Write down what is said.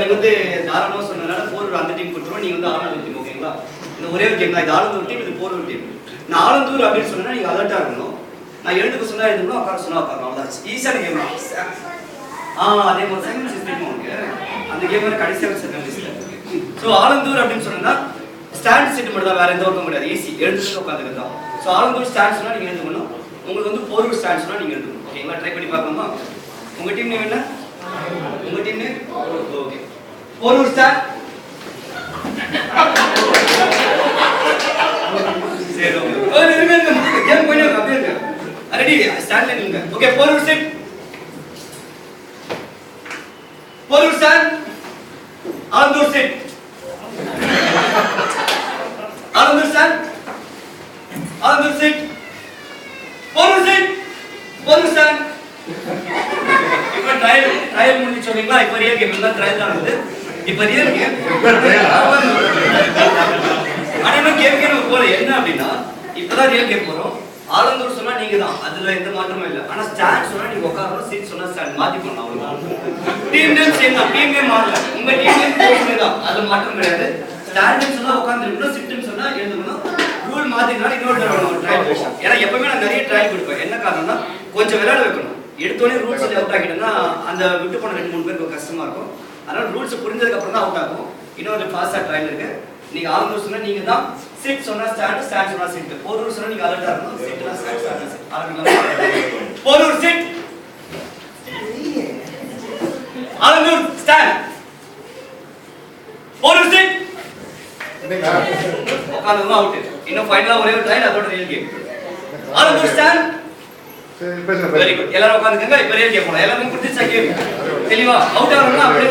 நீங்க வந்து தாராளமா சொன்னதுனால போர் அந்த டீம் கொடுத்துருவோம். நீங்க வந்து ஆலந்தூர் டீம் ஓகேங்களா? இந்த ஒரே ஒரு டீம் தான். இது ஆலந்தூர் டீம், இது போர் டீம். நான் ஆலந்தூர் அப்படின்னு சொன்னா நீங்க அலர்ட்டா இருக்கணும். நான் எழுதுக்க சொன்னா எழுதணும், உட்கார சொன்னா உட்காரணும். அவ்வளவுதான். ஈஸியான கேம் தான். அதே மாதிரி செகண்ட் சிஸ்டம் உங்களுக்கு அந்த கேம் வந்து கடைசியாக செகண்ட் சிஸ்டம். ஸோ ஆலந்தூர் அப்படின்னு சொன்னா ஸ்டாண்ட் சீட் மட்டும் தான், வேற எந்த ஒர்க்கும் கிடையாது. ஈஸி எழுதுட்டு உட்காந்துருக்கு தான். ஸோ ஆலந்தூர் ஸ்டாண்ட் சொன்னா நீங்க எழுதுக்கணும். உங்களுக்கு வந்து போர் ஸ்டாண்ட் சொன்னா நீங்க எழுதணும். ஓகேங்களா? ட்ரை பண்ணி பார்க்கலாமா? உங்க டீம் நேம் என்ன? உங்க team name okay. Porur star. சரி ஓகே. இருங்க கேம் போயிட்டே இருக்கு. அப்படியே இருக்கு. ரெடி ஸ்டார்ட் லைன்ல. Okay Porur set. Porur star. Alandur set. Alandur star. Alandur set. Porur set. Porur star. இப்ப ட்ரையல் முடிஞ்சு சொன்னீங்களா? இப்ப ரியல் கேம் தான். ட்ரையல் தான் இருக்குது. இப்ப ரியல் கேம் ஆனா கேம் போல என்ன அப்படின்னா இப்பதான் ரியல் கேம் போறோம். ஆலந்தூர் சொன்னா நீங்க தான், அதுல எந்த மாற்றமும் இல்லை. ஆனா ஸ்டாண்ட் சொன்னா நீங்க உட்காரணும், சீட் சொன்னா ஸ்டாண்ட் மாத்தி பண்ணலாம். அவ்வளவுதான். டீம் நேம் சேம் தான், டீம் நேம் மாறல. உங்க டீம் நேம் போஸ்ட் தான், அதுல மாற்றம் கிடையாது. ஸ்டாண்ட் சொன்னா உட்கார்ந்துருக்கணும், சிட் சொன்னா எழுதணும். ரூல் மாத்தினால இன்னொரு ட்ரையல் விஷயம். ஏன்னா எப்பவுமே நான் நிறைய ட்ரையல் கொடுப்பேன். என்ன காரணம்னா கொஞ்சம் விளையாட வைக்கணும். எடுத்தோடனே ரூல்ஸ் அவுட் ஆகிட்டோம்னா அந்த விட்டு போன 2-3 பேருக்கு கஷ்டமா இருக்கும். அதனால ரூல்ஸ் புரிஞ்சதுக்கு அப்புறம் தான் அவுட் ஆகும். இன்னொரு ஃபாஸ்டா ட்ரையல் இருக்கு. நீங்க ஆலந்தூர் சொன்னா நீங்க தான், சிட் சொன்னா ஸ்டாண்ட், ஸ்டாண்ட் சொன்னா சிட். போரூர் சொன்னா நீங்க அலர்ட்டா இருக்கணும், சிட்னா ஸ்டாண்ட், ஸ்டாண்ட் சிட். ஆரம்பிக்கலாம். Porur sit. Alandur stand. Porur sit. உட்கார்ந்தவங்க அவுட். இன்னும் ஃபைனலா ஒரே ஒரு ட்ரையல், அதோட real game. Alandur stand. Very good. எல்லாரும் உட்கார்ந்துக்கங்க. இப்ப ரியல் கேம் போலாம். எல்லாரும் புரிஞ்சுச்சா கேம்? தெளிவா அவுட் ஆகணும்னா அப்படியே